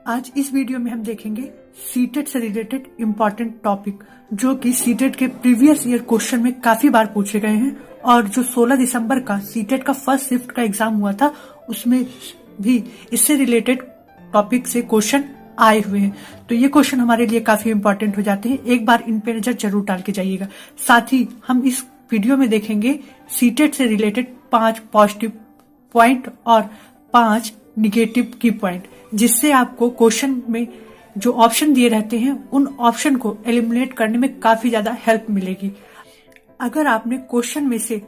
आज इस वीडियो में हम देखेंगे सीटेट से रिलेटेड इम्पोर्टेंट टॉपिक जो कि सीटेट के प्रीवियस ईयर क्वेश्चन में काफी बार पूछे गए हैं और जो 16 दिसंबर का सीटेट का फर्स्ट शिफ्ट का एग्जाम हुआ था उसमें भी इससे रिलेटेड टॉपिक से क्वेश्चन आए हुए हैं। तो ये क्वेश्चन हमारे लिए काफी इम्पोर्टेंट हो जाते हैं, एक बार इन पे नजर जरूर डाल के जाइएगा। साथ ही हम इस वीडियो में देखेंगे सीटेट से रिलेटेड 5 पॉजिटिव पॉइंट और 5 निगेटिव की पॉइंट, जिससे आपको क्वेश्चन में जो ऑप्शन दिए रहते हैं उन ऑप्शन को एलिमिनेट करने में काफी ज्यादा हेल्प मिलेगी। अगर आपने क्वेश्चन में से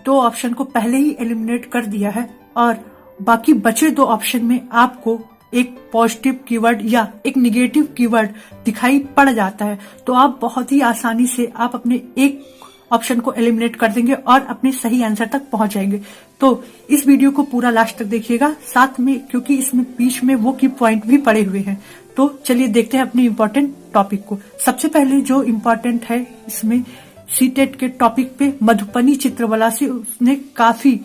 2 ऑप्शन को पहले ही एलिमिनेट कर दिया है और बाकी बचे 2 ऑप्शन में आपको एक पॉजिटिव कीवर्ड या एक निगेटिव कीवर्ड दिखाई पड़ जाता है, तो आप बहुत ही आसानी से आप अपने एक ऑप्शन को एलिमिनेट कर देंगे और अपने सही आंसर तक पहुंच जाएंगे। तो इस वीडियो को पूरा लास्ट तक देखिएगा साथ में, क्योंकि इसमें बीच में वो की पॉइंट भी पड़े हुए हैं। तो चलिए देखते हैं अपने इम्पोर्टेंट टॉपिक को। सबसे पहले जो इम्पोर्टेंट है इसमें सीटेट के टॉपिक पे मधुबनी चित्रकला से उसने काफी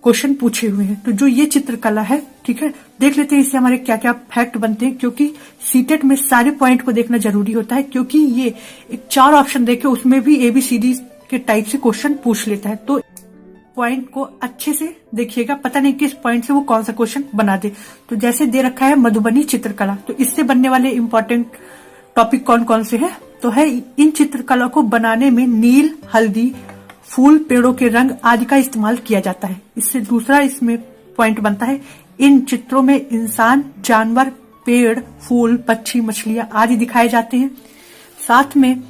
क्वेश्चन पूछे हुए हैं। तो जो ये चित्रकला है, ठीक है, देख लेते हैं इससे हमारे क्या क्या फैक्ट बनते हैं, क्योंकि सीटेट में सारे पॉइंट को देखना जरूरी होता है, क्योंकि ये एक 4 ऑप्शन देके उसमें भी ABCD के टाइप से क्वेश्चन पूछ लेता है। तो पॉइंट को अच्छे से देखिएगा, पता नहीं किस पॉइंट से वो कौन सा क्वेश्चन बना दे। तो जैसे दे रखा है मधुबनी चित्रकला, तो इससे बनने वाले इम्पोर्टेंट टॉपिक कौन कौन से हैं, तो है इन चित्रकला को बनाने में नील, हल्दी, फूल, पेड़ों के रंग आदि का इस्तेमाल किया जाता है। इससे दूसरा इसमें पॉइंट बनता है इन चित्रों में इंसान, जानवर, पेड़, फूल, पक्षी, मछलियां आदि दिखाए जाते हैं। साथ में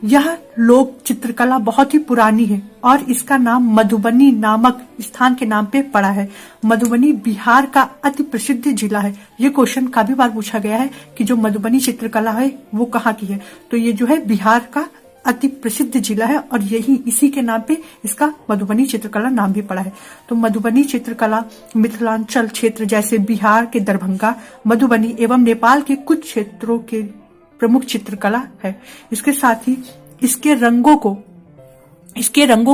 यह लोक चित्रकला बहुत ही पुरानी है और इसका नाम मधुबनी नामक स्थान के नाम पे पड़ा है। मधुबनी बिहार का अति प्रसिद्ध जिला है। ये क्वेश्चन काफी बार पूछा गया है कि जो मधुबनी चित्रकला है वो कहाँ की है, तो ये जो है बिहार का अति प्रसिद्ध जिला है और यही इसी के नाम पे इसका मधुबनी चित्रकला नाम भी पड़ा है। तो मधुबनी चित्रकला मिथिलांचल क्षेत्र जैसे बिहार के दरभंगा, मधुबनी एवं नेपाल के कुछ क्षेत्रों के प्रमुख चित्रकला है। इसके साथ ही इसके रंगों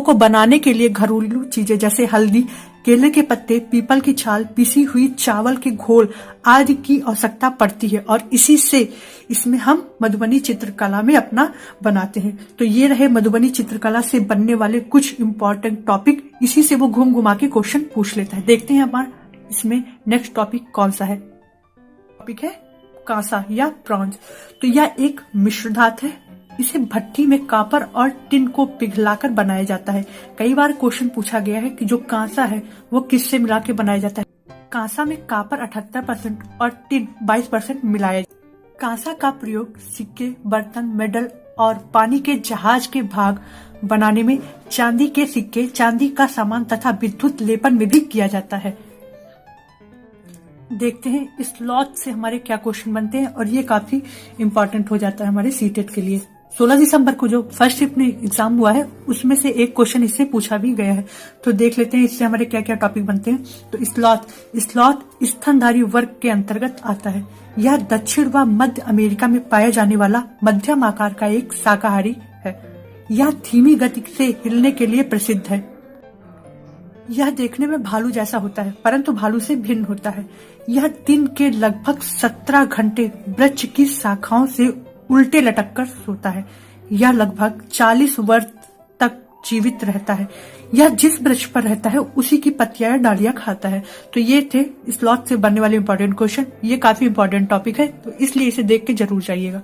को बनाने के लिए घरेलू चीजें जैसे हल्दी, केले के पत्ते, पीपल की छाल, पिसी हुई चावल के घोल आदि की आवश्यकता पड़ती है और इसी से इसमें हम मधुबनी चित्रकला में अपना बनाते हैं। तो ये रहे मधुबनी चित्रकला से बनने वाले कुछ इम्पोर्टेंट टॉपिक, इसी से वो घूम घुमा के क्वेश्चन पूछ लेता है। देखते हैं हमारा इसमें नेक्स्ट टॉपिक कौन सा है। टॉपिक है कांसा या ब्रॉन्ज। तो यह एक मिश्र धातु है, इसे भट्टी में कापर और टिन को पिघलाकर बनाया जाता है। कई बार क्वेश्चन पूछा गया है कि जो कांसा है वो किससे मिला के बनाया जाता है। कांसा में कापर 78% और टिन 22% मिलाया जाता है। कांसा का प्रयोग सिक्के, बर्तन, मेडल और पानी के जहाज के भाग बनाने में, चांदी के सिक्के, चांदी का सामान तथा विद्युत लेपन में भी किया जाता है। देखते हैं इस लॉट से हमारे क्या क्वेश्चन बनते हैं और ये काफी इम्पोर्टेंट हो जाता है हमारे सीटेट के लिए। 16 दिसंबर को जो फर्स्ट शिफ्ट में एग्जाम हुआ है उसमें से एक क्वेश्चन इससे पूछा भी गया है। तो देख लेते हैं इससे हमारे क्या क्या टॉपिक बनते हैं। तो स्लॉथ स्तनधारी वर्ग के अंतर्गत आता है। यह दक्षिण व मध्य अमेरिका में पाया जाने वाला मध्यम आकार का एक शाकाहारी है। यह धीमी गति से हिलने के लिए प्रसिद्ध है। यह देखने में भालू जैसा होता है परंतु भालू से भिन्न होता है। यह दिन के लगभग 17 घंटे वृक्ष की शाखाओं से उल्टे लटक कर सोता है। यह लगभग 40 वर्ष तक जीवित रहता है। यह जिस वृक्ष पर रहता है उसी की पत्तियां डालियां खाता है। तो ये थे स्लॉथ से बनने वाले इम्पोर्टेंट क्वेश्चन। ये काफी इम्पोर्टेंट टॉपिक है, तो इसलिए इसे देख के जरूर जाइएगा।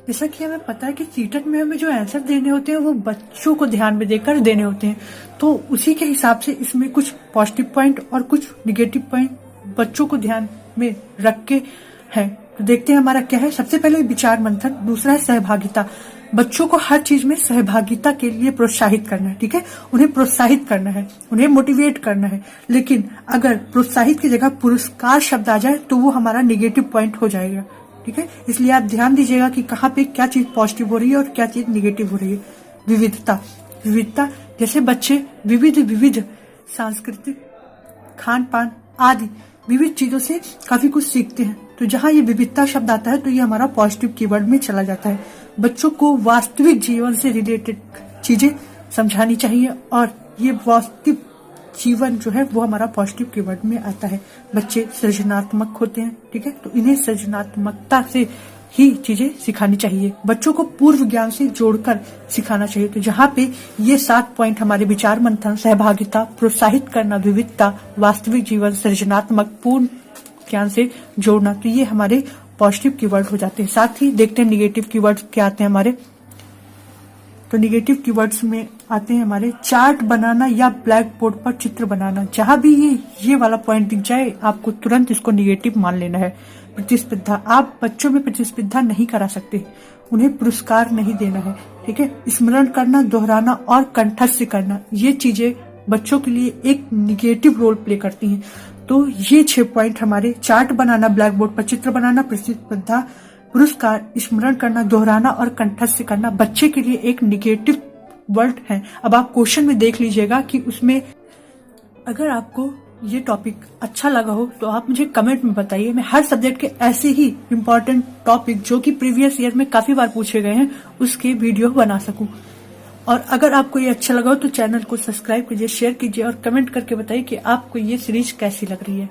जैसा कि हमें पता है कि सीटेट में हमें जो आंसर देने होते हैं वो बच्चों को ध्यान में देकर देने होते हैं, तो उसी के हिसाब से इसमें कुछ पॉजिटिव पॉइंट और कुछ निगेटिव पॉइंट बच्चों को ध्यान में रख के है। तो देखते हैं हमारा क्या है। सबसे पहले विचार मंथन, दूसरा है सहभागिता। बच्चों को हर चीज में सहभागिता के लिए प्रोत्साहित करना है, ठीक है, उन्हें प्रोत्साहित करना है, उन्हें मोटिवेट करना है। लेकिन अगर प्रोत्साहित की जगह पुरस्कार शब्द आ जाए तो वो हमारा निगेटिव पॉइंट हो जाएगा, ठीक है। इसलिए आप ध्यान दीजिएगा कि कहाँ पे क्या चीज पॉजिटिव हो रही है और क्या चीज निगेटिव हो रही है। विविधता जैसे बच्चे विविध सांस्कृतिक, खान पान आदि विविध चीजों से काफी कुछ सीखते हैं। तो जहाँ ये विविधता शब्द आता है तो ये हमारा पॉजिटिव कीवर्ड में चला जाता है। बच्चों को वास्तविक जीवन से रिलेटेड चीजें समझानी चाहिए और ये जीवन जो है वो हमारा पॉजिटिव कीवर्ड में आता है। बच्चे सृजनात्मक होते हैं, ठीक है, तो इन्हें सृजनात्मकता से ही चीजें सिखानी चाहिए। बच्चों को पूर्व ज्ञान से जोड़कर सिखाना चाहिए। तो जहाँ पे ये 7 पॉइंट हमारे विचार मंथन, सहभागिता, प्रोत्साहित करना, विविधता, वास्तविक जीवन, सृजनात्मक, पूर्ण ज्ञान से जोड़ना, तो ये हमारे पॉजिटिव कीवर्ड हो जाते हैं। साथ ही देखते हैं निगेटिव कीवर्ड्स क्या आते हैं हमारे। तो निगेटिव कीवर्ड्स में आते हैं हमारे चार्ट बनाना या ब्लैक बोर्ड पर चित्र बनाना। जहां भी ये वाला पॉइंट दिख जाए आपको तुरंत इसको निगेटिव मान लेना है। प्रतिस्पर्धा, आप बच्चों में प्रतिस्पर्धा नहीं करा सकते, उन्हें पुरस्कार नहीं देना है, ठीक है। स्मरण करना, दोहराना और कंठस्थ करना, ये चीजें बच्चों के लिए एक निगेटिव रोल प्ले करती हैं। तो ये 6 पॉइंट हमारे चार्ट बनाना, ब्लैक बोर्ड पर चित्र बनाना, प्रतिस्पर्धा, पुरस्कार, स्मरण करना, दोहराना और कंठस्थ करना बच्चे के लिए एक निगेटिव वर्ड है। अब आप क्वेश्चन में देख लीजिएगा कि उसमें अगर आपको ये टॉपिक अच्छा लगा हो तो आप मुझे कमेंट में बताइए। मैं हर सब्जेक्ट के ऐसे ही इम्पोर्टेंट टॉपिक जो कि प्रीवियस ईयर में काफी बार पूछे गए हैं उसके वीडियो बना सकूं। और अगर आपको ये अच्छा लगा हो तो चैनल को सब्सक्राइब कीजिए, शेयर कीजिए और कमेंट करके बताइए कि आपको ये सीरीज कैसी लग रही है।